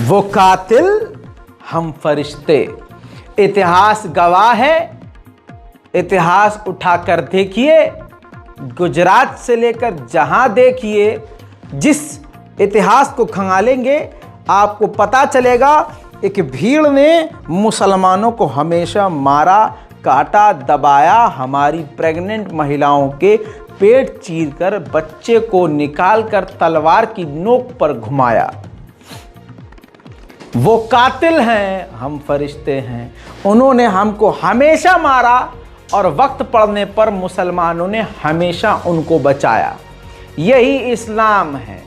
वो कातिल हम फरिश्ते। इतिहास गवाह है, इतिहास उठाकर देखिए, गुजरात से लेकर जहां देखिए, जिस इतिहास को खंगालेंगे आपको पता चलेगा एक भीड़ ने मुसलमानों को हमेशा मारा, काटा, दबाया, हमारी प्रेग्नेंट महिलाओं के पेट चीरकर बच्चे को निकालकर तलवार की नोक पर घुमाया। वो कातिल हैं, हम फरिश्ते हैं। उन्होंने हमको हमेशा मारा और वक्त पड़ने पर मुसलमानों ने हमेशा उनको बचाया। यही इस्लाम है।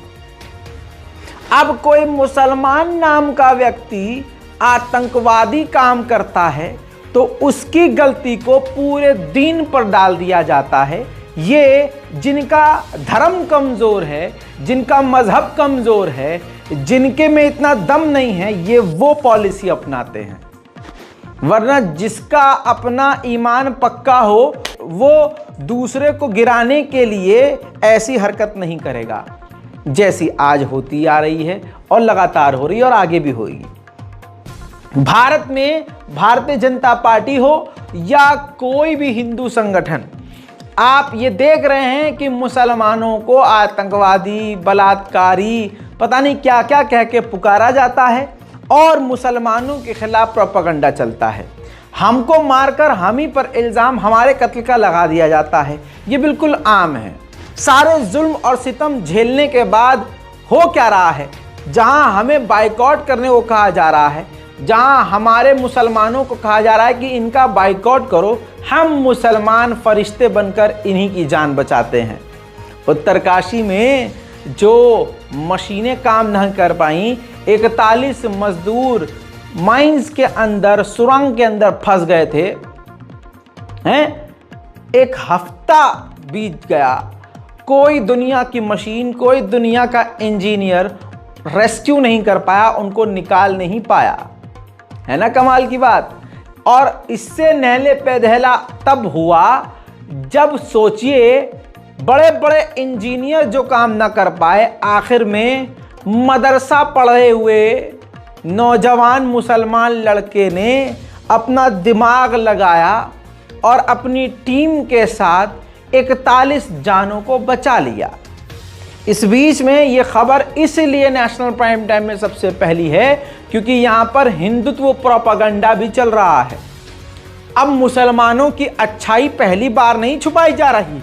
अब कोई मुसलमान नाम का व्यक्ति आतंकवादी काम करता है तो उसकी गलती को पूरे दीन पर डाल दिया जाता है। ये जिनका धर्म कमज़ोर है, जिनका मजहब कमज़ोर है, जिनके में इतना दम नहीं है, ये वो पॉलिसी अपनाते हैं। वरना जिसका अपना ईमान पक्का हो वो दूसरे को गिराने के लिए ऐसी हरकत नहीं करेगा जैसी आज होती आ रही है और लगातार हो रही है और आगे भी होगी। भारत में भारतीय जनता पार्टी हो या कोई भी हिंदू संगठन, आप ये देख रहे हैं कि मुसलमानों को आतंकवादी, बलात्कारी, पता नहीं क्या क्या कह के पुकारा जाता है और मुसलमानों के खिलाफ प्रोपेगेंडा चलता है। हमको मारकर हम ही पर इल्ज़ाम हमारे कत्ल का लगा दिया जाता है। ये बिल्कुल आम है। सारे जुल्म और सितम झेलने के बाद हो क्या रहा है? जहां हमें बाइकआउट करने को कहा जा रहा है, जहां हमारे मुसलमानों को कहा जा रहा है कि इनका बाइकआउट करो, हम मुसलमान फरिश्ते बनकर इन्हीं की जान बचाते हैं। उत्तरकाशी में जो मशीनें काम नहीं कर पाई, 41 मजदूर माइंस के अंदर, सुरंग के अंदर फंस गए थे हैं। एक हफ्ता बीत गया, कोई दुनिया की मशीन, कोई दुनिया का इंजीनियर रेस्क्यू नहीं कर पाया, उनको निकाल नहीं पाया। है ना कमाल की बात। और इससे नहले पे दहला तब हुआ जब सोचिए बड़े बड़े इंजीनियर जो काम ना कर पाए, आखिर में मदरसा पढ़े हुए नौजवान मुसलमान लड़के ने अपना दिमाग लगाया और अपनी टीम के साथ 41 जानों को बचा लिया। इस बीच में ये खबर इसलिए नेशनल प्राइम टाइम में सबसे पहली है क्योंकि यहाँ पर हिंदुत्व प्रोपेगेंडा भी चल रहा है। अब मुसलमानों की अच्छाई पहली बार नहीं छुपाई जा रही,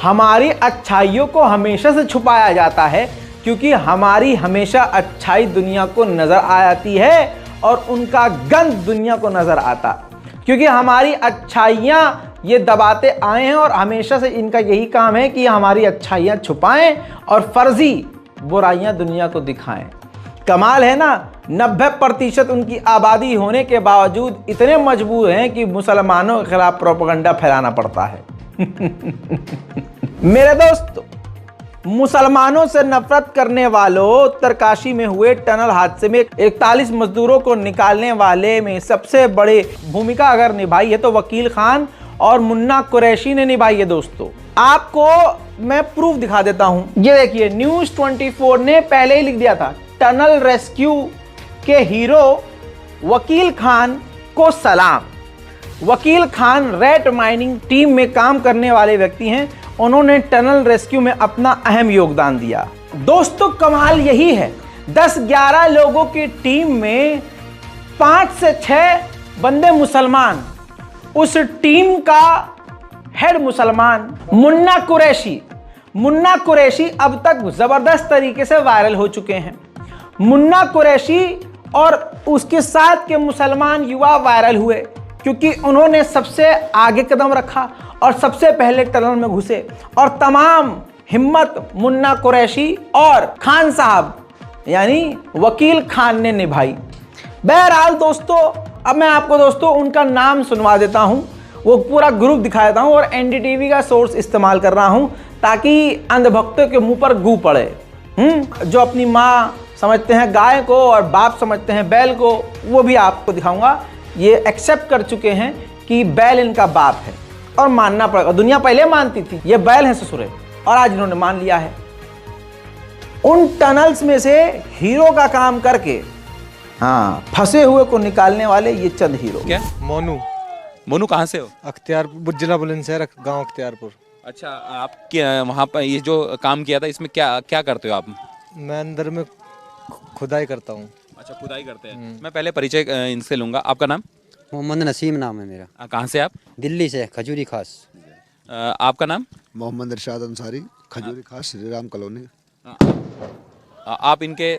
हमारी अच्छाइयों को हमेशा से छुपाया जाता है क्योंकि हमारी हमेशा अच्छाई दुनिया को नज़र आ जाती है और उनका गंद दुनिया को नज़र आता, क्योंकि हमारी अच्छाइयाँ ये दबाते आए हैं और हमेशा से इनका यही काम है कि हमारी अच्छाइयाँ छुपाएं और फर्जी बुराइयाँ दुनिया को दिखाएं। कमाल है ना, 90% उनकी आबादी होने के बावजूद इतने मजबूर हैं कि मुसलमानों के खिलाफ प्रोपेगेंडा फैलाना पड़ता है। मेरे दोस्त, मुसलमानों से नफरत करने वालों, उत्तरकाशी में हुए टनल हादसे में 41 मजदूरों को निकालने वाले में सबसे बड़ी भूमिका अगर निभाई है तो वकील खान और मुन्ना कुरैशी ने निभाई है। दोस्तों, आपको मैं प्रूफ दिखा देता हूं। ये देखिए, न्यूज़ 24 ने पहले ही लिख दिया था, टनल रेस्क्यू के हीरो वकील खान को सलाम। वकील खान रेड माइनिंग टीम में काम करने वाले व्यक्ति हैं, उन्होंने टनल रेस्क्यू में अपना अहम योगदान दिया। दोस्तों, कमाल यही है, 10-11 लोगों की टीम में 5 से 6 बंदे मुसलमान, उस टीम का हेड मुसलमान मुन्ना कुरैशी। मुन्ना कुरैशी अब तक जबरदस्त तरीके से वायरल हो चुके हैं। मुन्ना कुरैशी और उसके साथ के मुसलमान युवा वायरल हुए क्योंकि उन्होंने सबसे आगे कदम रखा और सबसे पहले टनल में घुसे और तमाम हिम्मत मुन्ना कुरैशी और खान साहब यानी वकील खान ने निभाई। बहरहाल दोस्तों, अब मैं आपको दोस्तों उनका नाम सुनवा देता हूं, वो पूरा ग्रुप दिखा देता हूं और एनडीटीवी का सोर्स इस्तेमाल कर रहा हूं ताकि अंधभक्तों के मुंह पर गू पड़े। जो अपनी माँ समझते हैं गाय को और बाप समझते हैं बैल को, वो भी आपको दिखाऊंगा। ये एक्सेप्ट कर चुके हैं कि बैल इनका बाप है और मानना पड़ेगा। दुनिया पहले मानती थी ये बैल है ससुरे, और आज इन्होंने मान लिया है। उन टनल्स में से हीरो का काम करके हाँ, फंसे हुए को निकालने वाले ये चंद हीरो। क्या मोनू मोनू कहाँ से हो? अख्तियारपुर, जिला बुलंदशहर, गांव अख्तियारपुर। अच्छा, आप क्या वहाँ पर ये जो काम किया था इसमें क्या क्या करते हो आप? मैं अंदर में खुदाई करता हूँ। अच्छा, खुदाई करते हैं। मैं पहले परिचय इनसे लूँगा। आपका नाम? मोहम्मद नसीम नाम है मेरा। कहाँ से आप? दिल्ली से, खजूरी खास। आपका नाम? मोहम्मद इरशाद अंसारी, खजूरी खास, श्री राम कॉलोनी। आप इनके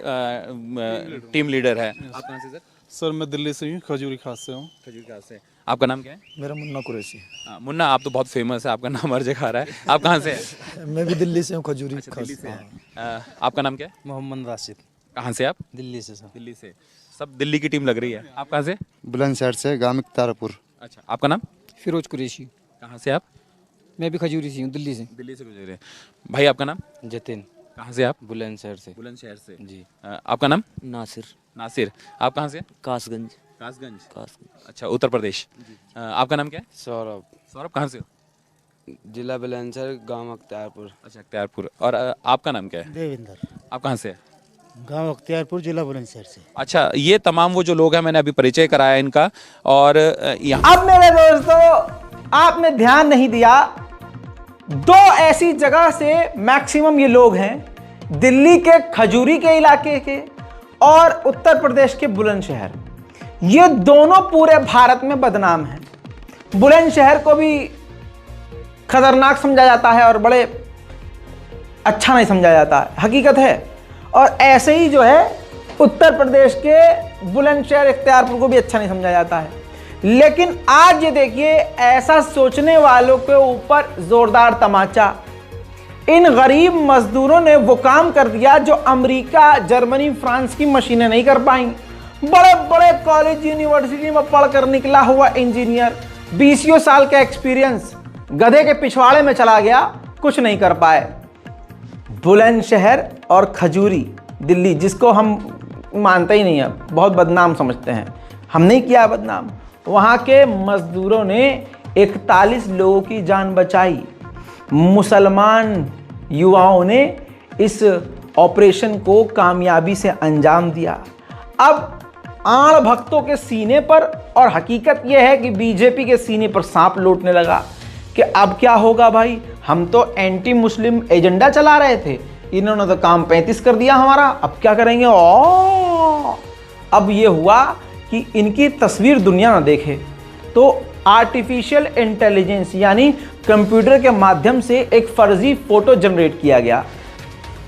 टीम लीडर हैं। आप कहाँ से सर? सर मैं दिल्ली से हूँ, खजूरी खास से हूँ। खजूर खास से। आपका नाम क्या है? मेरा मुन्ना कुरैशी। मुन्ना, आप तो बहुत फेमस है, आपका नाम हर जगह आ रहा है। आप कहाँ से हैं? मैं भी दिल्ली से हूँ, खजूरी खास। दिल्ली से हैं। आपका नाम क्या है? मोहम्मद राशिद। कहाँ से आप? दिल्ली से सर। दिल्ली से। सब दिल्ली की टीम लग रही है। आप कहाँ से? बुलंदशहर से, गांव अख्तियारपुर। अच्छा, आपका नाम? फिरोज कुरैशी। कहाँ से आप? मैं भी खजूरी से हूँ, दिल्ली से। दिल्ली से गुजरे हैं। भाई आपका नाम? जतिन। कहाँ से आप? बुलंदशहर से। बुलंदशहर से। जी। आपका नाम? नासिर। नासिर। आप कहाँ से? कासगंज। कासगंज। अच्छा, उत्तर प्रदेश। आपका नाम क्या है? सौरभ। सौरभ, कहाँ से हो? जिला बुलंदशहर, गांव अख्तियारपुर। अच्छा, अख्तियारपुर। और आपका नाम क्या है? देवेंद्र, आप कहाँ से हैं? गांव अख्तियारपुर, जिला बुलंदशहर से। अच्छा, ये तमाम वो जो लोग हैं, मैंने अभी परिचय कराया इनका। और यहाँ अब मेरे दोस्तों, आपने ध्यान नहीं दिया, दो ऐसी जगह से मैक्सिमम ये लोग हैं, दिल्ली के खजूरी के इलाके के और उत्तर प्रदेश के बुलंदशहर। ये दोनों पूरे भारत में बदनाम हैं। बुलंदशहर को भी खतरनाक समझा जाता है और बड़े अच्छा नहीं समझा जाता है, हकीकत है। और ऐसे ही जो है उत्तर प्रदेश के बुलंदशहर, अख्तियारपुर को भी अच्छा नहीं समझा जाता है। लेकिन आज ये देखिए, ऐसा सोचने वालों के ऊपर जोरदार तमाचा। इन गरीब मजदूरों ने वो काम कर दिया जो अमेरिका, जर्मनी, फ्रांस की मशीनें नहीं कर पाई। बड़े बड़े कॉलेज, यूनिवर्सिटी में पढ़कर निकला हुआ इंजीनियर, 20 साल का एक्सपीरियंस, गधे के पिछवाड़े में चला गया, कुछ नहीं कर पाए। बुलंदशहर और खजूरी, दिल्ली, जिसको हम मानते ही नहीं है, बहुत बदनाम समझते हैं, हम नहीं किया बदनाम। वहाँ के मजदूरों ने 41 लोगों की जान बचाई। मुसलमान युवाओं ने इस ऑपरेशन को कामयाबी से अंजाम दिया। अब आड़ भक्तों के सीने पर, और हकीकत यह है कि बीजेपी के सीने पर सांप लौटने लगा कि अब क्या होगा भाई, हम तो एंटी मुस्लिम एजेंडा चला रहे थे, इन्होंने तो काम 35 कर दिया हमारा, अब क्या करेंगे। अब ये हुआ कि इनकी तस्वीर दुनिया ना देखे, तो आर्टिफिशियल इंटेलिजेंस यानी कंप्यूटर के माध्यम से एक फर्जी फोटो जनरेट किया गया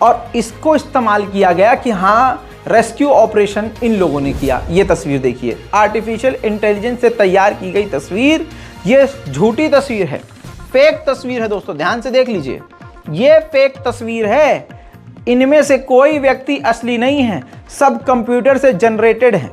और इसको इस्तेमाल किया गया कि हाँ, रेस्क्यू ऑपरेशन इन लोगों ने किया। ये तस्वीर देखिए, आर्टिफिशियल इंटेलिजेंस से तैयार की गई तस्वीर, ये झूठी तस्वीर है, फेक तस्वीर है दोस्तों, ध्यान से देख लीजिए, ये फेक तस्वीर है। इनमें से कोई व्यक्ति असली नहीं है, सब कंप्यूटर से जनरेटेड है।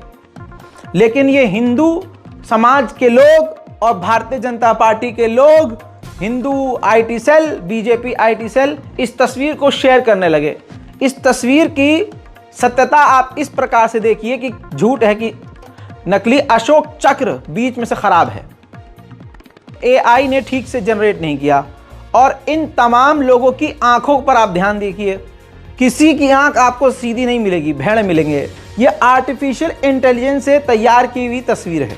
लेकिन ये हिंदू समाज के लोग और भारतीय जनता पार्टी के लोग, Hindu IT cell, BJP IT cell, इस तस्वीर को शेयर करने लगे। इस तस्वीर की सत्यता आप इस प्रकार से देखिए कि झूठ है कि नकली अशोक चक्र बीच में से खराब है, एआई ने ठीक से जनरेट नहीं किया। और इन तमाम लोगों की आंखों पर आप ध्यान देखिए, किसी की आंख आपको सीधी नहीं मिलेगी, भेड़ मिलेंगे। ये आर्टिफिशियल इंटेलिजेंस से तैयार की हुई तस्वीर है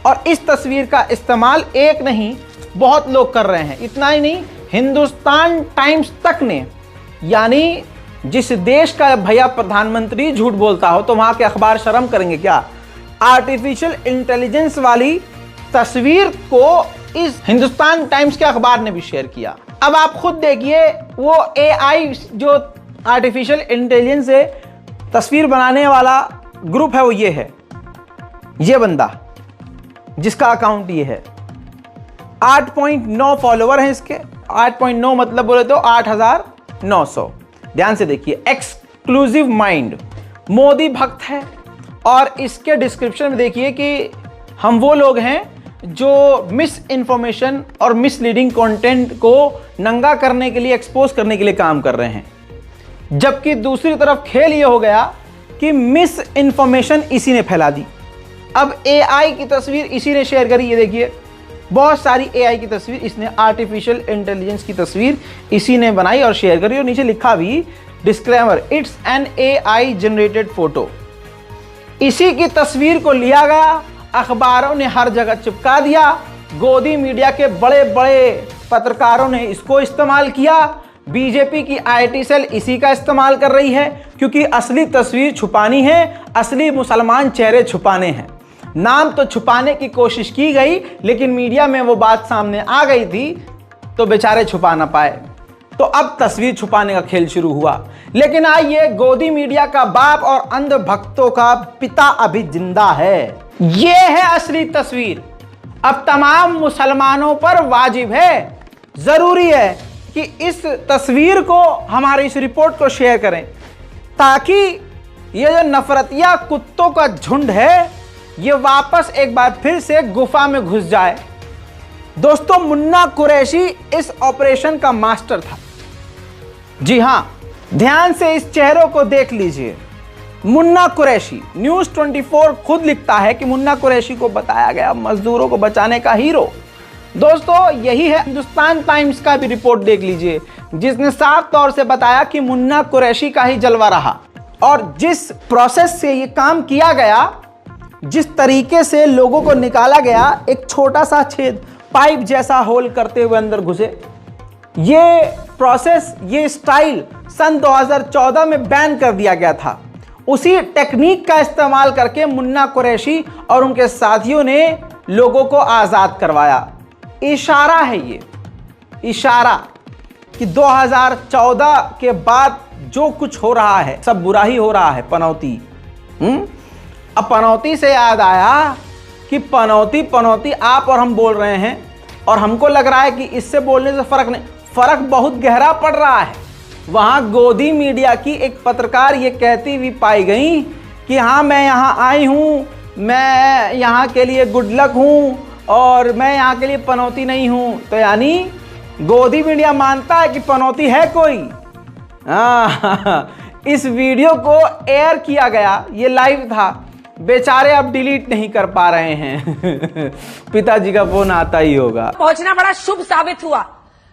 और इस तस्वीर का इस्तेमाल एक नहीं, बहुत लोग कर रहे हैं। इतना ही नहीं, हिंदुस्तान टाइम्स तक ने, यानी जिस देश का भैया प्रधानमंत्री झूठ बोलता हो तो वहां के अखबार शर्म करेंगे क्या, आर्टिफिशियल इंटेलिजेंस वाली तस्वीर को इस हिंदुस्तान टाइम्स के अखबार ने भी शेयर किया। अब आप खुद देखिए, वो एआई जो आर्टिफिशियल इंटेलिजेंस से तस्वीर बनाने वाला ग्रुप है, वो ये है, ये बंदा जिसका अकाउंट ये है, 8.9 फॉलोवर हैं इसके। 8.9 मतलब बोले तो 8,900। ध्यान से देखिए, एक्सक्लूसिव माइंड, मोदी भक्त है। और इसके डिस्क्रिप्शन में देखिए कि हम वो लोग हैं जो मिस इन्फॉर्मेशन और मिसलीडिंग कंटेंट को नंगा करने के लिए, एक्सपोज करने के लिए काम कर रहे हैं। जबकि दूसरी तरफ खेल ये हो गया कि मिस इन्फॉर्मेशन इसी ने फैला दी। अब एआई की तस्वीर इसी ने शेयर करी, ये देखिए, बहुत सारी एआई की तस्वीर इसने, आर्टिफिशियल इंटेलिजेंस की तस्वीर इसी ने बनाई और शेयर करी। और नीचे लिखा भी disclaimer, it's an AI generated photo. इसी की तस्वीर को लिया गया, अखबारों ने हर जगह चिपका दिया, गोदी मीडिया के बड़े बड़े पत्रकारों ने इसको इस्तेमाल किया, बीजेपी की आईटी सेल इसी का इस्तेमाल कर रही है, क्योंकि असली तस्वीर छुपानी है, असली मुसलमान चेहरे छुपाने हैं। नाम तो छुपाने की कोशिश की गई, लेकिन मीडिया में वो बात सामने आ गई थी तो बेचारे छुपा ना पाए, तो अब तस्वीर छुपाने का खेल शुरू हुआ। लेकिन आइए, गोदी मीडिया का बाप और अंध भक्तों का पिता अभी जिंदा है। ये है असली तस्वीर। अब तमाम मुसलमानों पर वाजिब है, जरूरी है कि इस तस्वीर को, हमारी इस रिपोर्ट को शेयर करें, ताकि ये जो नफरतिया कुत्तों का झुंड है ये वापस एक बार फिर से गुफा में घुस जाए। दोस्तों, मुन्ना कुरैशी इस ऑपरेशन का मास्टर था। जी हां, ध्यान से इस चेहरों को देख लीजिए। मुन्ना कुरैशी, न्यूज़ 24 खुद लिखता है कि मुन्ना कुरैशी को बताया गया मजदूरों को बचाने का हीरो। दोस्तों, यही है। हिंदुस्तान टाइम्स का भी रिपोर्ट देख लीजिए, जिसने साफ तौर से बताया कि मुन्ना कुरैशी का ही जलवा रहा, और जिस प्रोसेस से ये काम किया गया, जिस तरीके से लोगों को निकाला गया, एक छोटा सा छेद, पाइप जैसा होल करते हुए अंदर घुसे, ये प्रोसेस, ये स्टाइल सन 2014 में बैन कर दिया गया था। उसी टेक्निक का इस्तेमाल करके मुन्ना कुरैशी और उनके साथियों ने लोगों को आज़ाद करवाया। इशारा है ये, इशारा कि 2014 के बाद जो कुछ हो रहा है सब बुरा ही हो रहा है। पनौती, अब पनौती से याद आया कि पनौती पनौती आप और हम बोल रहे हैं, और हमको लग रहा है कि इससे बोलने से फर्क नहीं, फर्क बहुत गहरा पड़ रहा है। वहाँ गोदी मीडिया की एक पत्रकार ये कहती हुई पाई गई कि हाँ, मैं यहाँ आई हूँ, मैं यहाँ के लिए गुड लक हूँ, और मैं यहाँ के लिए पनौती नहीं हूँ। तो यानी गोदी मीडिया मानता है कि पनौती है कोई। इस वीडियो को एयर किया गया, ये लाइव था, बेचारे अब डिलीट नहीं कर पा रहे हैं। पिताजी का फोन आता ही होगा। पहुंचना बड़ा शुभ साबित हुआ।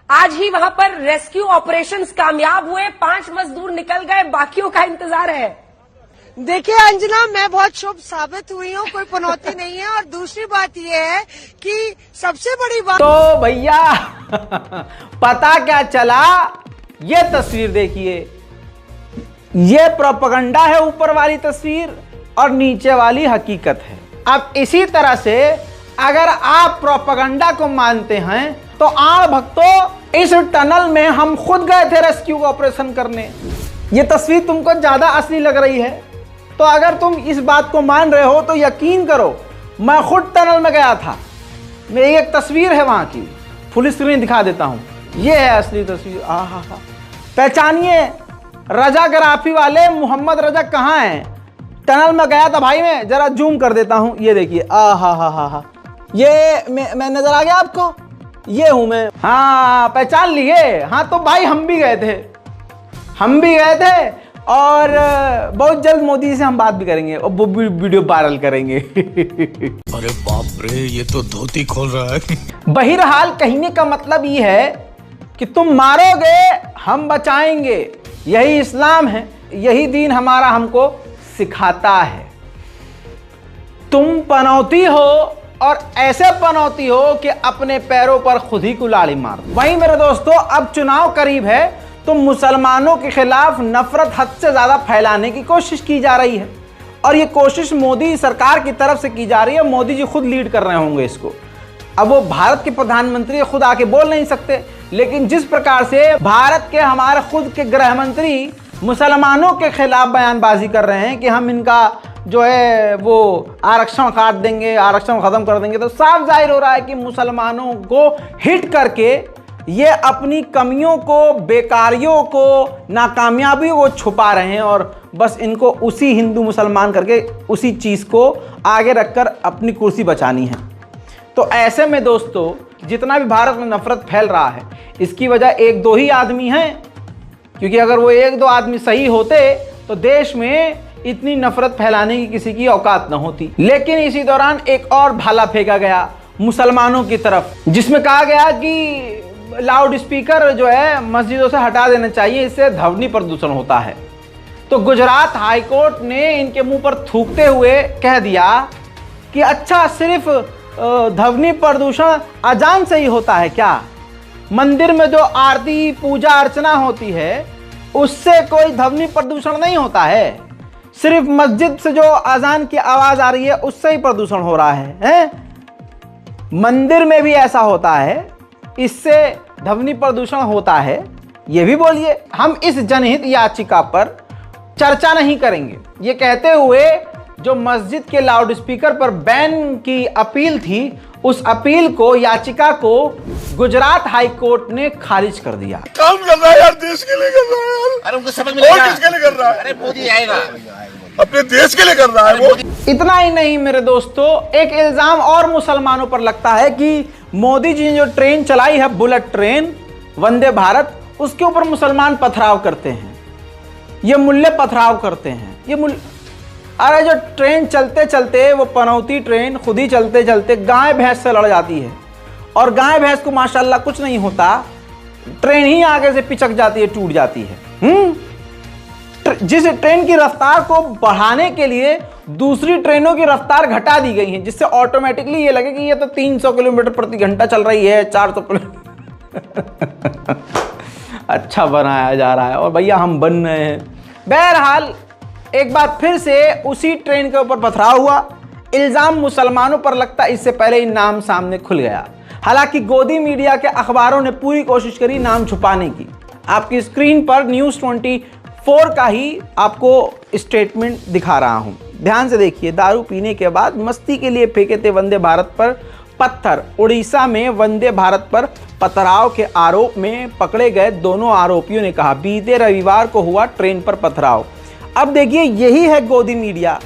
आज ही वहां पर रेस्क्यू ऑपरेशंस कामयाब हुए, 5 मजदूर निकल गए, बाकियों का इंतजार है। देखिए अंजना, मैं बहुत शुभ साबित हुई हूँ, कोई पनौती नहीं है। और दूसरी बात यह है कि सबसे बड़ी बात, तो भैया पता क्या चला, ये तस्वीर देखिए, ये प्रोपेगेंडा है ऊपर वाली तस्वीर, और नीचे वाली हकीकत है। अब इसी तरह से अगर आप प्रोपेगेंडा को मानते हैं तो आड़ भक्तों, इस टनल में हम खुद गए थे रेस्क्यू ऑपरेशन करने। ये तस्वीर तुमको ज्यादा असली लग रही है, तो अगर तुम इस बात को मान रहे हो तो यकीन करो, मैं खुद टनल में गया था। मेरी एक तस्वीर है वहां की, फुल स्क्रीन दिखा देता हूं। ये है असली तस्वीर। आहा, पहचानिए, रजाग्राफी वाले मोहम्मद रजा कहाँ हैं? टनल में गया था भाई, मैं जरा जूम कर देता हूं, ये देखिए। आहा, ये मैं नजर आ गया आपको? ये हूं मैं। हाँ, पहचान लिए? हाँ, तो भाई हम भी गए थे, और बहुत जल्द मोदी से हम बात भी करेंगे और वो वीडियो वायरल करेंगे। अरे बाप रे, ये तो धोती खोल रहा है। बहरहाल कहने का मतलब ये है कि तुम मारोगे, हम बचाएंगे। यही इस्लाम है, यही दीन हमारा हमको सिखाता है। तुम पनौती हो, और ऐसे पनौती हो कि अपने पैरों पर खुद ही कुल्हाड़ी मार। वहीं मेरे दोस्तों, अब चुनाव करीब है, तो मुसलमानों के खिलाफ नफरत हद से ज्यादा फैलाने की कोशिश की जा रही है, और ये कोशिश मोदी सरकार की तरफ से की जा रही है। मोदी जी खुद लीड कर रहे होंगे इसको। अब वो भारत के प्रधानमंत्री खुद आके बोल नहीं सकते, लेकिन जिस प्रकार से भारत के हमारे खुद के गृह मंत्री मुसलमानों के खिलाफ बयानबाजी कर रहे हैं कि हम इनका जो है वो आरक्षण काट देंगे, आरक्षण खत्म कर देंगे, तो साफ जाहिर हो रहा है कि मुसलमानों को हिट करके ये अपनी कमियों को, बेकारियों को, नाकामयाबियों को छुपा रहे हैं, और बस इनको उसी हिंदू मुसलमान करके उसी चीज़ को आगे रखकर अपनी कुर्सी बचानी है। तो ऐसे में दोस्तों, जितना भी भारत में नफरत फैल रहा है, इसकी वजह 1-2 ही आदमी हैं, क्योंकि अगर वो 1-2 आदमी सही होते तो देश में इतनी नफरत फैलाने की किसी की औकात न होती। लेकिन इसी दौरान एक और भाला फेंका गया मुसलमानों की तरफ, जिसमें कहा गया कि लाउड स्पीकर जो है मस्जिदों से हटा देना चाहिए, इससे ध्वनि प्रदूषण होता है। तो गुजरात हाईकोर्ट ने इनके मुंह पर थूकते हुए कह दिया कि अच्छा सिर्फ ध्वनि प्रदूषण अजान से ही होता है क्या? मंदिर में जो आरती पूजा अर्चना होती है उससे कोई ध्वनि प्रदूषण नहीं होता है? सिर्फ मस्जिद से जो अजान की आवाज आ रही है उससे ही प्रदूषण हो रहा है? मंदिर में भी ऐसा होता है, इससे ध्वनि प्रदूषण होता है? ये भी बोलिए। हम इस जनहित याचिका पर चर्चा नहीं करेंगे, ये कहते हुए जो मस्जिद के लाउडस्पीकर पर बैन की अपील थी, उस अपील को, याचिका को गुजरात हाई कोर्ट ने खारिज कर दिया। काम कर रहा है यार, देश के लिए कर रहा है यार। अरे उनको समझ में नहीं आ रहा। किसके लिए कर रहा है? अरे मोदी आएगा, अपने देश के लिए कर रहा है वो। इतना ही नहीं मेरे दोस्तों, एक इल्जाम और मुसलमानों पर लगता है कि मोदी जी ने जो ट्रेन चलाई है, बुलेट ट्रेन वंदे भारत, उसके ऊपर मुसलमान पथराव करते हैं, ये मुल्ले पथराव करते हैं। अरे जो ट्रेन चलते चलते, वो पनौती ट्रेन खुद ही चलते चलते गाय भैंस से लड़ जाती है, और गाय भैंस को माशाल्लाह कुछ नहीं होता, ट्रेन ही आगे से पिचक जाती है, टूट जाती है। जिस ट्रेन की रफ्तार को बढ़ाने के लिए दूसरी ट्रेनों की रफ्तार घटा दी गई है, जिससे ऑटोमेटिकली ये लगे कि ये तो 300 किलोमीटर प्रति घंटा चल रही है, 400 किलोमीटर अच्छा बनाया जा रहा है, और भैया हम बन रहे हैं। बहरहाल एक बार फिर से उसी ट्रेन के ऊपर पथराव हुआ। इल्जाम मुसलमानों पर लगता, इससे पहले ही नाम सामने खुल गया। हालांकि गोदी मीडिया के अखबारों ने पूरी कोशिश करी नाम छुपाने की। आपकी स्क्रीन पर न्यूज़ 24 का ही आपको स्टेटमेंट दिखा रहा हूं, ध्यान से देखिए। दारू पीने के बाद मस्ती के लिए फेंके थे वंदे भारत पर पत्थर। उड़ीसा में वंदे भारत पर पथराव के आरोप में पकड़े गए दोनों आरोपियों ने कहा, बीते रविवार को हुआ ट्रेन पर पथराव। अब देखिए, यही है गोदी मीडिया,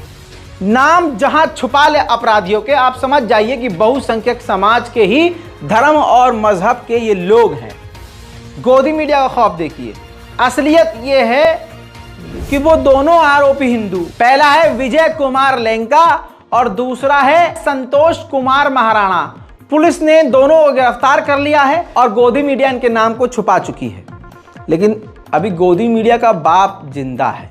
नाम जहां छुपा ले अपराधियों के। आप समझ जाइए कि बहुसंख्यक समाज के ही धर्म और मजहब के ये लोग हैं। गोदी मीडिया का खौफ देखिए। असलियत ये है कि वो दोनों आरोपी हिंदू, पहला है विजय कुमार लेंका और दूसरा है संतोष कुमार महाराणा। पुलिस ने दोनों को गिरफ्तार कर लिया है और गोदी मीडिया इनके नाम को छुपा चुकी है, लेकिन अभी गोदी मीडिया का बाप जिंदा है।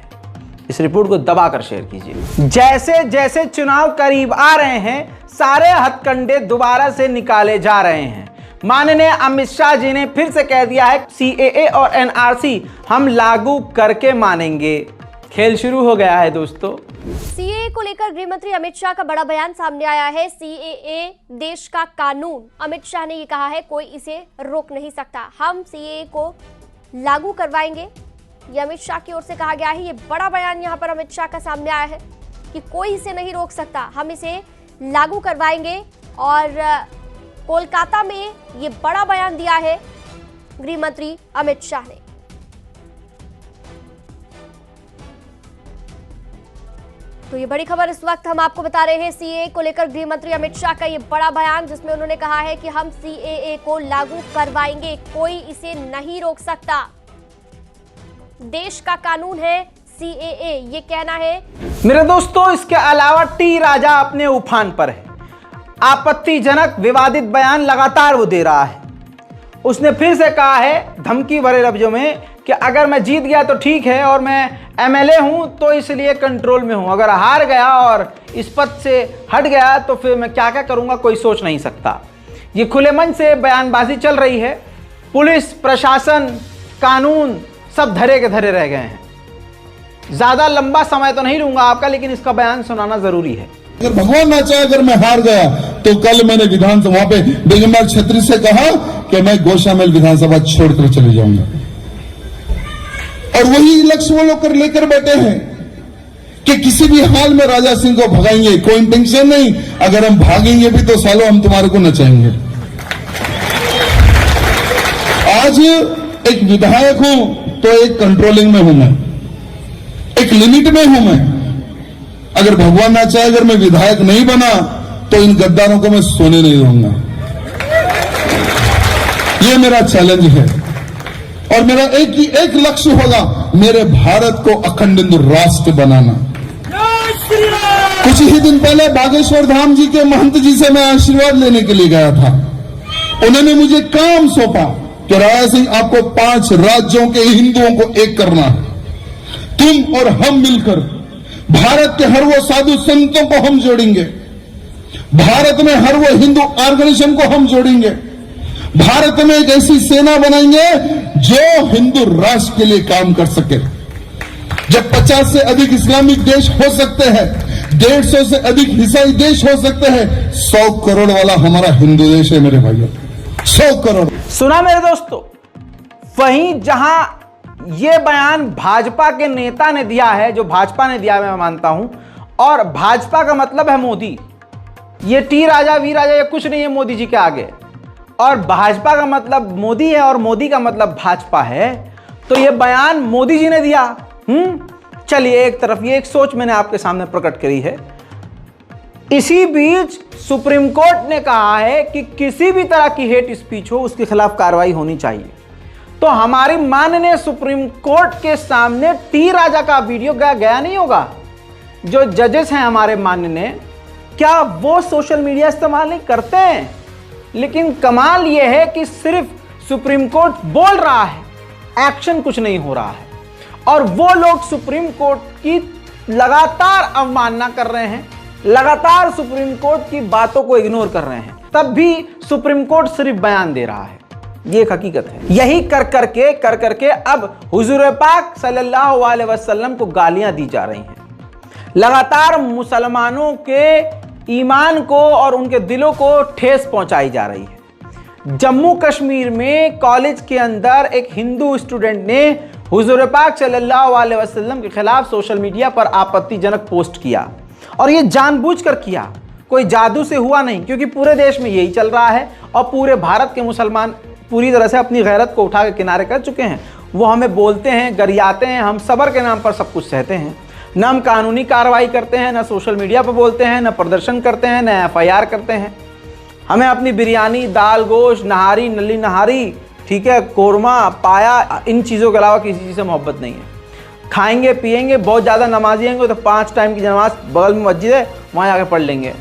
इस रिपोर्ट को दबाकर शेयर कीजिए। जैसे जैसे चुनाव करीब आ रहे हैं, सारे हथकंडे दोबारा से निकाले जा रहे हैं। माननीय अमित शाह जी ने फिर से कह दिया है, सीएए और एनआरसी हम लागू करके मानेंगे। खेल शुरू हो गया है दोस्तों। सीएए को लेकर गृह मंत्री अमित शाह का बड़ा बयान सामने आया है। सीएए देश का कानून, अमित शाह ने ये कहा है, कोई इसे रोक नहीं सकता। हम सीएए को लागू करवाएंगे, ये अमित शाह की ओर से कहा गया है। ये बड़ा बयान यहाँ पर अमित शाह का सामने आया है कि कोई इसे नहीं रोक सकता, हम इसे लागू करवाएंगे। और कोलकाता में ये बड़ा बयान दिया है गृह मंत्री अमित शाह ने। तो ये बड़ी खबर इस वक्त हम आपको बता रहे हैं, सीएए को लेकर गृह मंत्री अमित शाह का ये बड़ा बयान, जिसमें उन्होंने कहा है कि हम सीएए को लागू करवाएंगे, कोई इसे नहीं रोक सकता। देश का कानून है सीएए, ये कहना है। मेरे दोस्तों, इसके अलावा टी राजा अपने उफान पर है। आपत्तिजनक विवादित बयान लगातार वो दे रहा है। उसने फिर से कहा है धमकी भरे लफ्जों में कि अगर मैं जीत गया तो ठीक है और मैं एमएलए हूं तो इसलिए कंट्रोल में हूं, अगर हार गया और इस पद से हट गया तो फिर मैं क्या क्या करूंगा कोई सोच नहीं सकता। ये खुले मन से बयानबाजी चल रही है। पुलिस प्रशासन कानून सब धरे के धरे रह गए हैं। ज्यादा लंबा समय तो नहीं लूंगा आपका, लेकिन इसका बयान सुनाना जरूरी है। अगर भगवान ना चाहे अगर मैं हार गया तो कल मैंने विधानसभा पे बेगमबाग छत्री से कहा कि मैं गोशामेल विधानसभा छोड़कर चले जाऊंगा, और वही लक्ष्य वो लोग लेकर बैठे हैं कि किसी भी हाल में राजा सिंह को भगाएंगे। कोई टेंशन नहीं, अगर हम भागेंगे भी तो सालों हम तुम्हारे को नचाएंगे। आज एक विधायक हूं तो एक कंट्रोलिंग में हूं मैं, एक लिमिट में हूं मैं। अगर भगवान ना चाहे अगर मैं विधायक नहीं बना तो इन गद्दारों को मैं सोने नहीं दूंगा। ये मेरा चैलेंज है और मेरा एक लक्ष्य होगा, मेरे भारत को अखंड हिंदू राष्ट्र बनाना। कुछ ही दिन पहले बागेश्वर धाम जी के महंत जी से मैं आशीर्वाद लेने के लिए गया था। उन्होंने मुझे काम सौंपा कि राजा सिंह आपको 5 राज्यों के हिंदुओं को एक करना है। तुम और हम मिलकर भारत के हर वो साधु संतों को हम जोड़ेंगे, भारत में हर वो हिंदू ऑर्गेनाइजेशन को हम जोड़ेंगे, भारत में एक ऐसी सेना बनाएंगे जो हिंदू राष्ट्र के लिए काम कर सके। जब 50 से अधिक इस्लामिक देश हो सकते हैं, 150 से अधिक ईसाई देश हो सकते हैं, 100 करोड़ वाला हमारा हिंदू देश है मेरे भाइयों, 100 करोड़। सुना मेरे दोस्तों, वहीं जहां यह बयान भाजपा के नेता ने दिया है, जो भाजपा ने दिया मैं मानता हूं, और भाजपा का मतलब है मोदी, ये टी राजा वी राजा ये कुछ नहीं है मोदी जी के आगे, और भाजपा का मतलब मोदी है और मोदी का मतलब भाजपा है, तो यह बयान मोदी जी ने दिया। चलिए एक तरफ ये एक सोच मैंने आपके सामने प्रकट करी है। इसी बीच सुप्रीम कोर्ट ने कहा है कि किसी भी तरह की हेट स्पीच हो उसके खिलाफ कार्रवाई होनी चाहिए। तो हमारी माननीय सुप्रीम कोर्ट के सामने टी राजा का वीडियो गया नहीं होगा। जो जजेस हैं हमारे माननीय, क्या वो सोशल मीडिया इस्तेमाल नहीं करते हैं? लेकिन कमाल यह है कि सिर्फ सुप्रीम कोर्ट बोल रहा है, एक्शन कुछ नहीं हो रहा है, और वो लोग सुप्रीम कोर्ट की लगातार अवमानना कर रहे हैं, लगातार सुप्रीम कोर्ट की बातों को इग्नोर कर रहे हैं, तब भी सुप्रीम कोर्ट सिर्फ बयान दे रहा है। ये एक हकीकत है। यही कर करके अब हुजूर पाक सल्लल्लाहु अलैहि वसल्लम को गालियां दी जा रही हैं। लगातार मुसलमानों के ईमान को और उनके दिलों को ठेस पहुंचाई जा रही है। जम्मू कश्मीर में कॉलेज के अंदर एक हिंदू स्टूडेंट ने हुजूर पाक सल्लल्लाहु अलैहि वसल्लम के खिलाफ सोशल मीडिया पर आपत्तिजनक पोस्ट किया, और ये जानबूझकर किया, कोई जादू से हुआ नहीं, क्योंकि पूरे देश में यही चल रहा है और पूरे भारत के मुसलमान पूरी तरह से अपनी गैरत को उठा के किनारे कर चुके हैं। वो हमें बोलते हैं, गरियाते हैं, हम सब्र के नाम पर सब कुछ सहते हैं, न हम कानूनी कार्रवाई करते हैं, न सोशल मीडिया पर बोलते हैं, न प्रदर्शन करते हैं, न FIR करते हैं। हमें अपनी बिरयानी, दाल, गोश्त, नहारी, नली नहारी, ठीक है, कोरमा, पाया, इन चीज़ों के अलावा किसी चीज़ से मोहब्बत नहीं है। खाएंगे पिएंगे, बहुत ज़्यादा नमाजी होंगे तो 5 टाइम की नमाज बगल में मस्जिद है वहाँ जाकर पढ़ लेंगे,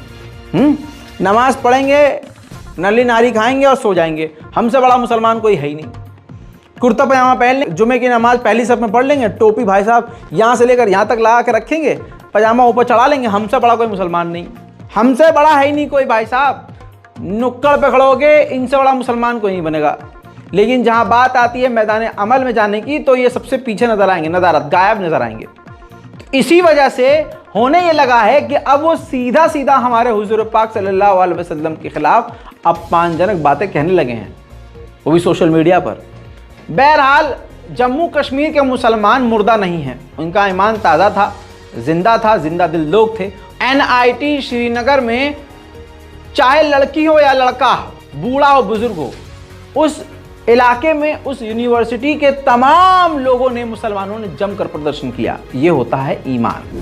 नमाज पढ़ेंगे, नली नारी खाएंगे और सो जाएंगे। हमसे बड़ा मुसलमान कोई है ही नहीं। कुर्ता पजामा पहन लेंगे, जुमे की नमाज पहली सब में पढ़ लेंगे, टोपी भाई साहब यहाँ से लेकर यहाँ तक लगा के रखेंगे, पजामा ऊपर चढ़ा लेंगे। हमसे बड़ा कोई मुसलमान नहीं, हमसे बड़ा है ही नहीं कोई भाई साहब। नुक्कड़ पे खड़ोगे, इनसे बड़ा मुसलमान कोई नहीं बनेगा। लेकिन जहाँ बात आती है मैदान अमल में जाने की, तो ये सबसे पीछे नजर आएंगे, नदारत गायब नजर आएंगे। इसी वजह से होने ये लगा है कि अब वो सीधा सीधा हमारे हुजूर पाक सल्लल्लाहु अलैहि वसल्लम के खिलाफ अपमानजनक बातें कहने लगे हैं, वो भी सोशल मीडिया पर। बहरहाल जम्मू कश्मीर के मुसलमान मुर्दा नहीं हैं, उनका ईमान ताज़ा था, जिंदा दिल लोग थे। NIT श्रीनगर में चाहे लड़की हो या लड़का हो, बूढ़ा हो बुजुर्ग हो, उस इलाके में उस यूनिवर्सिटी के तमाम लोगों ने, मुसलमानों ने जमकर प्रदर्शन किया। ये होता है ईमान।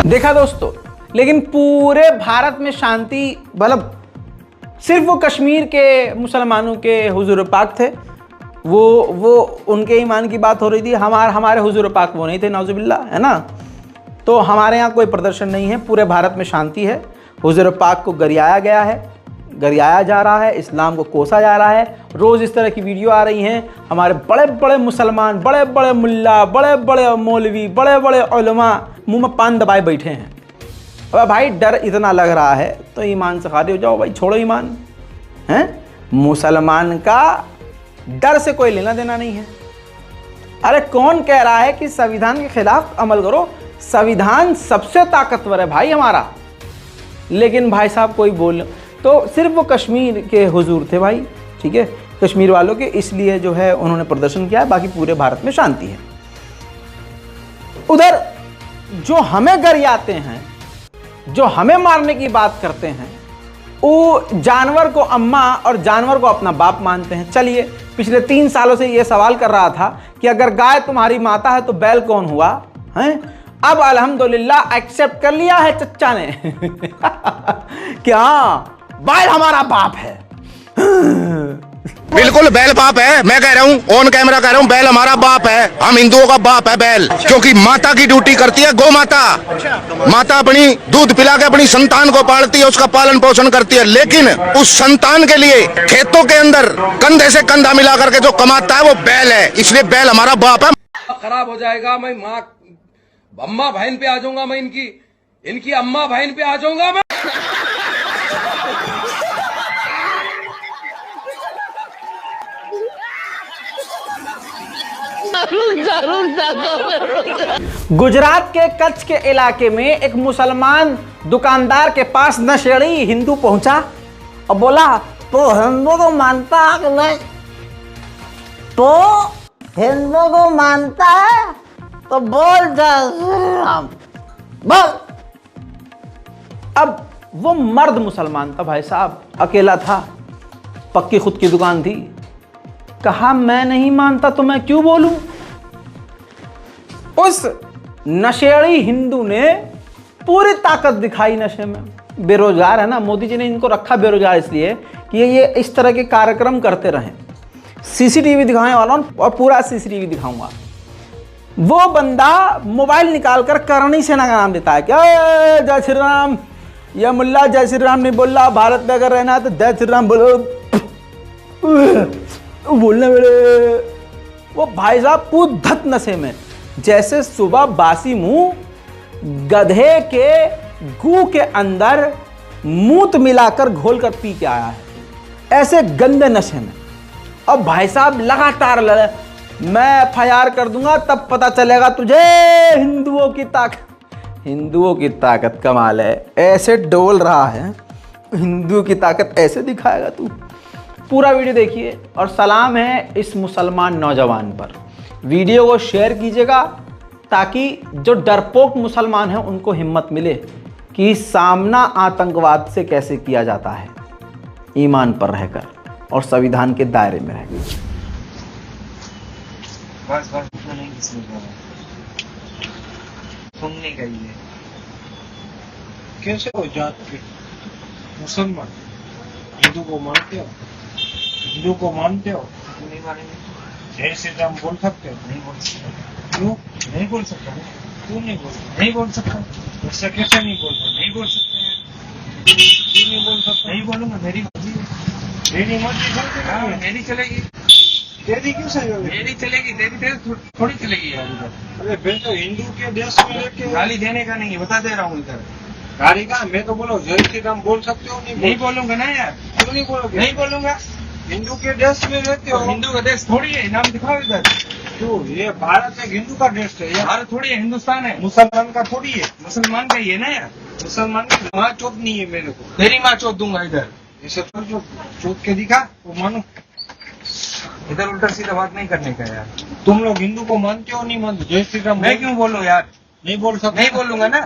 देखा दोस्तों, लेकिन पूरे भारत में शांति, मतलब सिर्फ वो कश्मीर के मुसलमानों के हुजूर पाक थे, वो उनके ईमान की बात हो रही थी। हमारे हुजूर पाक वो नहीं थे, नाउजुबिल्लाह, है ना। तो हमारे यहाँ कोई प्रदर्शन नहीं है, पूरे भारत में शांति है। हुजूर पाक को गरियाया गया है, गरियाया जा रहा है, इस्लाम को कोसा जा रहा है। रोज़ इस तरह की वीडियो आ रही हैं। हमारे बड़े बड़े मुसलमान, बड़े बड़े मुल्ला, बड़े बड़े मौलवी, बड़े बड़े उलमा मुंह में पान दबाए बैठे हैं। अब भाई डर इतना लग रहा है तो ईमान से खाली हो जाओ भाई, छोड़ो ईमान। हैं, मुसलमान का डर से कोई लेना देना नहीं है। अरे कौन कह रहा है कि संविधान के खिलाफ अमल करो? संविधान सबसे ताकतवर है भाई हमारा। लेकिन भाई साहब कोई बोल तो सिर्फ वो कश्मीर के हुजूर थे भाई, ठीक है, कश्मीर वालों के, इसलिए जो है उन्होंने प्रदर्शन किया है, बाकी पूरे भारत में शांति है। उधर जो हमें गरियाते हैं, जो हमें मारने की बात करते हैं, वो जानवर को अम्मा और जानवर को अपना बाप मानते हैं। चलिए, पिछले 3 सालों से ये सवाल कर रहा था कि अगर गाय तुम्हारी माता है तो बैल कौन हुआ है? अब अल्हम्दुलिल्लाह एक्सेप्ट कर लिया है चच्चा ने कि हाँ, बैल हमारा बाप है। बिल्कुल बैल बाप है। मैं कह रहा हूँ, ऑन कैमरा कह रहा हूँ, बैल हमारा बाप है। हम हिंदुओं का बाप है बैल, क्योंकि माता की ड्यूटी करती है गौ माता। माता अपनी दूध पिला के अपनी संतान को पालती है, उसका पालन पोषण करती है, लेकिन उस संतान के लिए खेतों के अंदर कंधे से कंधा मिला करके जो कमाता है वो बैल है। इसलिए बैल हमारा बाप है। खराब हो जाएगा, मैं माँ अम्मा बहन पे आ जाऊंगा, मैं इनकी अम्मा बहन पे आ जाऊंगा मैं। गुजरात के कच्छ के इलाके में एक मुसलमान दुकानदार के पास नशेड़ी हिंदू पहुंचा और बोला, तो हिंदू को मानता है कि नहीं? तो हिंदू को मानता है तो बोल जय श्री राम, बोल। अब वो मर्द मुसलमान था भाई साहब, अकेला था, पक्की खुद की दुकान थी। कहा मैं नहीं मानता तो मैं क्यों बोलूं? उस नशेड़ी हिंदू ने पूरी ताकत दिखाई नशे में। बेरोजगार है ना, मोदी जी ने इनको रखा बेरोजगार इसलिए कि ये इस तरह के कार्यक्रम करते रहें। सीसीटीवी दिखाने वाला हूं और पूरा सीसीटीवी दिखाऊंगा। वो बंदा मोबाइल निकालकर करणी सेना का नाम देता है, क्या जय श्री राम, या मुल्ला जय श्री राम नहीं बोल रहा, भारत में अगर रहना है तो जय श्री राम बोलो, बोलने वाले। वो भाई साहब पूधत नशे में, जैसे सुबह बासी मुंह गधे के गू के अंदर मूत मिलाकर घोलकर पी के आया है, ऐसे गंदे नशे में। अब भाई साहब लगातार लड़े, मैं FIR कर दूंगा तब पता चलेगा तुझे हिंदुओं की ताकत। हिंदुओं की ताकत कमाल है, ऐसे डोल रहा है, हिंदुओं की ताकत ऐसे दिखाएगा तू। पूरा वीडियो देखिए और सलाम है इस मुसलमान नौजवान पर। वीडियो को शेयर कीजिएगा ताकि जो डरपोक मुसलमान हैं उनको हिम्मत मिले कि सामना आतंकवाद से कैसे किया जाता है, ईमान पर रहकर और संविधान के दायरे में रहकर। बस नहीं किसी को सुनने का ही है। कैसे हो जात के मुसलमान हिंदू को मानते हो? हिंदू को मानते हो? नहीं मानेंगे। जय श्री राम बोल सकते हो? नहीं बोल सकते। क्यों नहीं बोल सकता? क्यों नहीं बोल सकता? नहीं बोल सकता। ऐसा कैसे नहीं बोल सकता? नहीं बोल सकते। क्यों नहीं बोल सकता? नहीं बोलूंगा, मेरी मर्जी है। मेरी मर्जी चलेगी, मेरी चलेगी। तेरी क्यों सही होगी? मेरी चलेगी, तेरी थोड़ी चलेगी यार। अरे फिर तो हिंदू के देश में लेके गाली देने का नहीं है, बता दे रहा हूँ इधर। गाली का मैं तो बोलो जय श्री राम बोल सकते हो? नहीं बोलूंगा ना यार। क्यों नहीं बोलोगे? नहीं बोलूंगा। हिंदू के देश में रहते हो। हिंदू का देश थोड़ी है, नाम दिखाओ इधर। क्यों? ये भारत एक हिंदू का देश है। ये भारत थोड़ी है, हिंदुस्तान है। मुसलमान का थोड़ी है, मुसलमान का ही है ना यार। मुसलमान की माँ चोट नहीं है मेरे को। तेरी माँ चोट दूंगा इधर। ऐसे जो चोट के दिखा वो मानो। इधर उल्टा सीधा बात नहीं करने का यार। तुम लोग हिंदू को मानते हो नहीं मानते? जय श्री राम मैं क्यों बोलूं यार? नहीं बोल सकता। नहीं बोलूंगा ना।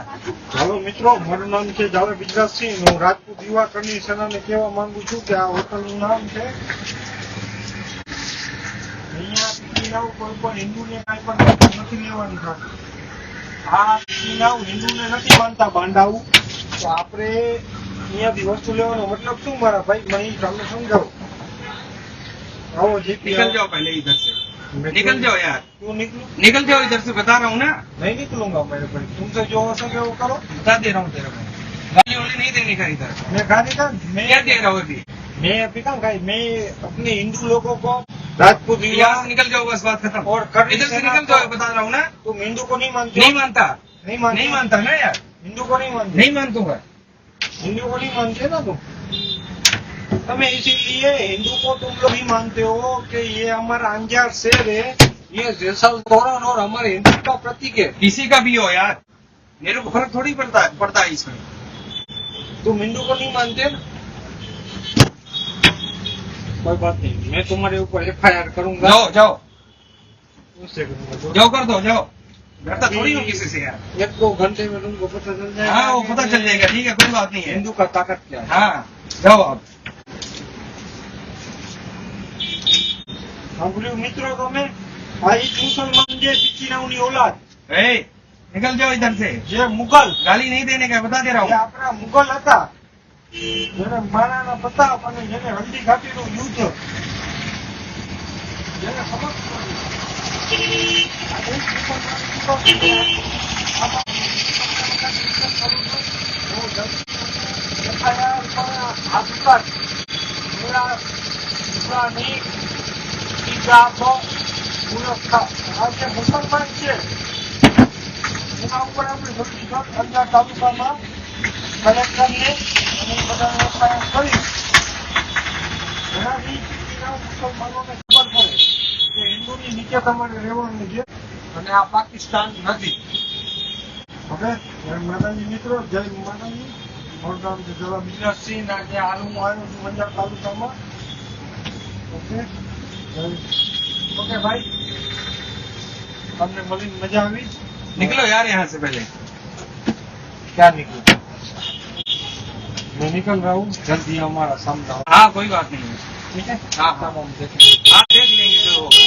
ચાલો મિત્રો, મારું નામ છે જાવેદ ગુજરાતસિંહ, હું રાજપૂત યુવા કરણી સેનાને કહેવા માંગુ છું કે આ હોટલનું નામ છે અહીંયા પીકી નાવ કોઈ પણ હિન્દુને કાંઈ પણ નથી લેવાનું થતું. આ પીકી નાવ હિન્દુને નથી માનતા બાંધાવું, તો આપણે અહીંયાથી વસ્તુ લેવાનો મતલબ શું મારા ભાઈ? મને તમને સમજાવો. आओ जी, निकल जाओ पहले इधर से। निकल जाओ यार। क्यों निकलूं? निकल जाओ इधर से, बता रहा हूँ ना। नहीं निकलूंगा मेरे भाई, तुमसे जो हो सके वो करो। बता दे रहा हूँ तेरे को, गाली वाली नहीं देने का इधर। मैं गाली का मैं क्या दे रहा हूँ अभी? मैं अभी कहाँ गाली? मैं अपने हिंदू लोगों को राजपूत यहाँ से निकल जाओ, बस बात खत्म। और इधर से निकल जाओ, बता रहा हूँ ना। तुम हिंदू को नहीं मानते? नहीं मानता। नहीं मानता ना यार। हिंदू को नहीं मानते? नहीं मानूंगा। हिंदू को नहीं मानते ना तुम? તમે इसीलिए हिंदू को तुम लोग ही मानते हो कि ये हमारा अंजार शेर है, ये जैसलतोरण और हमारे हिंदू का प्रतीक है। किसी का भी हो यार, मेरे को फर्क थोड़ी पड़ता है इसमें। तुम हिंदू को नहीं मानते ना, कोई बात नहीं, मैं तुम्हारे ऊपर FIR करूंगा। जाओ जाओ जाओ, कर दो, जाओ। डरता थोड़ी हूँ किसी से यार। 1-2 घंटे में तुमको पता चल जाएगा। हाँ, वो पता चल जाएगा, ठीक है, कोई बात नहीं है। हिंदू का ताकत क्या है। हाँ, जाओ आप। સાંભળ્યું મિત્રો તમે? આ એક મુસલમાન જે પીછીનાઓની औलाद, निकल जाओ इधर से। જે मुगल, गाली नहीं देने का, बता दे रहा हूँ। આપણા મુગલ હતા, જેને મારાના પ્રતાપ અને જેને હલ્દીઘાટીનું યુદ્ધ, જેને સમજ મુસલમાન છે એના ઉપર આપણે હકીકત અંજાર તાલુકામાં કલેક્ટરને અને બધાને FIR કરી એનાથી મુસલમાનોને ખબર પડે કે હિન્દુની નીચે તમારે રહેવાનું છે અને આ પાકિસ્તાન નથી। ઓકે, માતાજી મિત્રો, જય માતાજી। મારું નામ છે જવા બિલાસસિંહ, આજે હાલ હું આવ્યો છું અંજાર તાલુકામાં। ઓકે ओके भाई, हमने मलिन मजा आई। निकलो यार यहाँ से पहले। क्या निकलो? मैं निकल रहा हूँ, जल्दी हमारा सामना। हाँ, कोई बात नहीं है, ठीक है। हाँ हाँ, हम देख लेंगे जो होगा।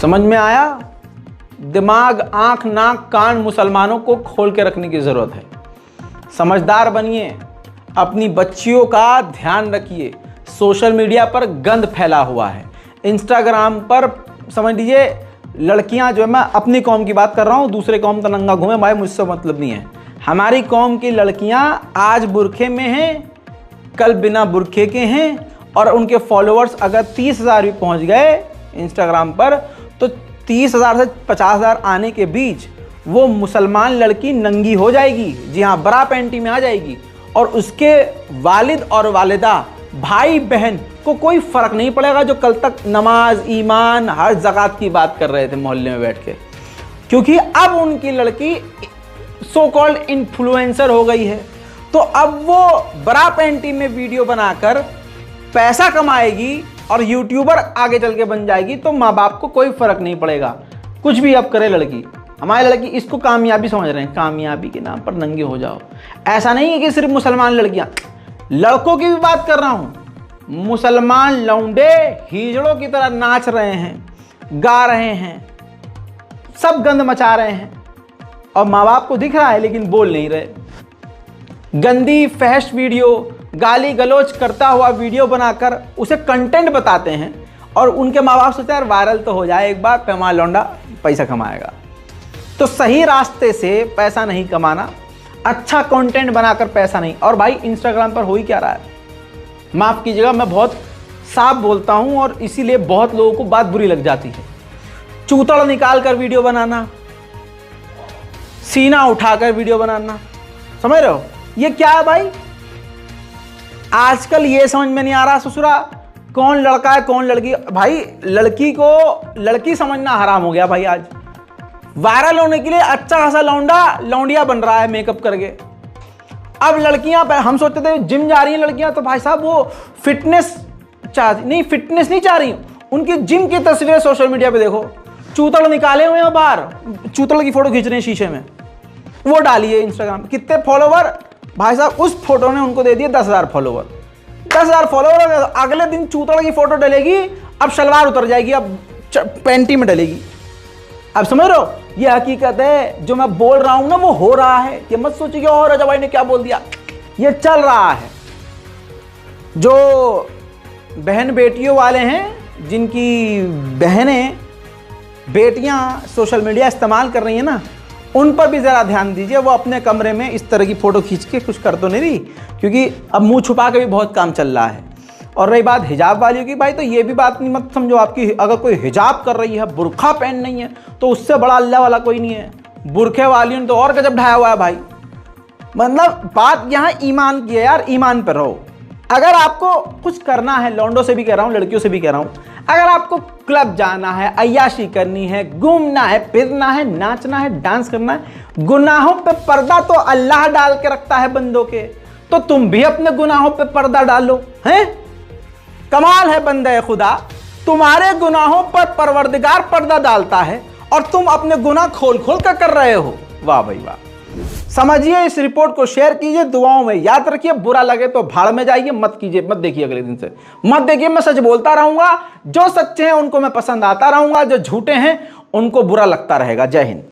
समझ में आया? दिमाग, आंख, नाक, कान मुसलमानों को खोल के रखने की जरूरत है। समझदार बनिए, अपनी बच्चियों का ध्यान रखिए। सोशल मीडिया पर गंद फैला हुआ है। इंस्टाग्राम पर समझ लीजिए लड़कियां जो है, मैं अपनी कौम की बात कर रहा हूं, दूसरे कौम का नंगा घूमे भाई, मुझसे मतलब नहीं है। हमारी कौम की लड़कियां आज बुरखे में हैं, कल बिना बुरखे के हैं, और उनके फॉलोअर्स अगर 30,000 भी पहुंच गए इंस्टाग्राम पर, तो 30,000 से 50,000 आने के बीच वो मुसलमान लड़की नंगी हो जाएगी। जी हाँ, बरा पैंटी में आ जाएगी, और उसके वालिद और वालिदा, भाई बहन को कोई फ़र्क नहीं पड़ेगा, जो कल तक नमाज, ईमान, हर ज़कात की बात कर रहे थे मोहल्ले में बैठ के। क्योंकि अब उनकी लड़की सो कॉल्ड इन्फ्लुएंसर हो गई है, तो अब वो बरा पैंटी में वीडियो बनाकर पैसा कमाएगी और यूट्यूबर आगे चल के बन जाएगी, तो माँ बाप को कोई फ़र्क नहीं पड़ेगा। कुछ भी अब करे लड़की, हमारी लड़की इसको कामयाबी समझ रहे हैं, कामयाबी के नाम पर नंगे हो जाओ। ऐसा नहीं है कि सिर्फ मुसलमान लड़कियां, लड़कों की भी बात कर रहा हूं। मुसलमान लौंडे हिजड़ों की तरह नाच रहे हैं, गा रहे हैं, सब गंद मचा रहे हैं, और माँ बाप को दिख रहा है लेकिन बोल नहीं रहे। गंदी फहश वीडियो, गाली गलौज करता हुआ वीडियो बनाकर उसे कंटेंट बताते हैं, और उनके माँ बाप सोचते हैं यार वायरल तो हो जाए एक बार, पे हमारा लौंडा पैसा कमाएगा। तो सही रास्ते से पैसा नहीं कमाना, अच्छा कंटेंट बनाकर पैसा नहीं। और भाई इंस्टाग्राम पर हो ही क्या रहा है, माफ़ कीजिएगा मैं बहुत साफ बोलता हूं, और इसीलिए बहुत लोगों को बात बुरी लग जाती है। चूतड़ निकाल कर वीडियो बनाना, सीना उठाकर वीडियो बनाना, समझ रहे हो ये क्या है भाई? आजकल ये समझ में नहीं आ रहा ससुरा कौन लड़का है कौन लड़की। भाई लड़की को लड़की समझना हराम हो गया भाई। आज वायरल होने के लिए अच्छा खासा लौंडिया बन रहा है मेकअप करके। अब लड़कियां, हम सोचते थे जिम जा रही हैं लड़कियां, तो भाई साहब वो फिटनेस नहीं चाह रही, उनकी जिम की तस्वीरें सोशल मीडिया पे देखो, चूतड़ निकाले हुए हैं बाहर, चूतड़ की फोटो खींच रहे हैं शीशे में, वो डालिए इंस्टाग्राम पे। कितने फॉलोवर भाई साहब, उस फोटो ने उनको दे दिए 10,000 फॉलोवर। 10,000 फॉलोवर, अगले दिन चूतड़ की फोटो डलेगी, अब शलवार उतर जाएगी, अब पैंटी में डलेगी। अब समझ रहे हो, ये हकीकत है। जो मैं बोल रहा हूं ना वो हो रहा है, ये मत सोचिए कि और रजा भाई ने क्या बोल दिया, ये चल रहा है। जो बहन बेटियों वाले हैं, जिनकी बहनें बेटियां सोशल मीडिया इस्तेमाल कर रही हैं ना, उन पर भी ज़रा ध्यान दीजिए। वो अपने कमरे में इस तरह की फ़ोटो खींच के कुछ कर तो नहीं रही, क्योंकि अब मुंह छुपा के भी बहुत काम चल रहा है। और रही बात हिजाब वालियों की, भाई तो ये भी बात नहीं मत समझो आपकी, अगर कोई हिजाब कर रही है, बुरखा पहन नहीं है, तो उससे बड़ा अल्लाह वाला कोई नहीं है। बुरखे वालियों ने तो और गजब ढाया हुआ है भाई। मतलब बात यहाँ ईमान की है यार, ईमान पर रहो। अगर आपको कुछ करना है, लौंडों से भी कह रहा हूँ, लड़कियों से भी कह रहा हूँ, अगर आपको क्लब जाना है, अय्याशी करनी है, घूमना है, फिरना है, नाचना है, डांस करना है, गुनाहों पे पर्दा तो अल्लाह डाल के रखता है बंदों के, तो तुम भी अपने गुनाहों पे पर्दा डालो। हैं? कमाल है बंदे खुदा, तुम्हारे गुनाहों पर परवरदिगार पर्दा डालता है और तुम अपने गुनाह खोल खोल कर रहे हो। वाह भाई वाह। समझिए, इस रिपोर्ट को शेयर कीजिए, दुआओं में याद रखिए, बुरा लगे तो भाड़ में जाइए, मत कीजिए, मत देखिए, अगले दिन से मत देखिए। मैं सच बोलता रहूंगा, जो सच्चे हैं उनको मैं पसंद आता रहूंगा, जो झूठे हैं उनको बुरा लगता रहेगा। जय हिंद।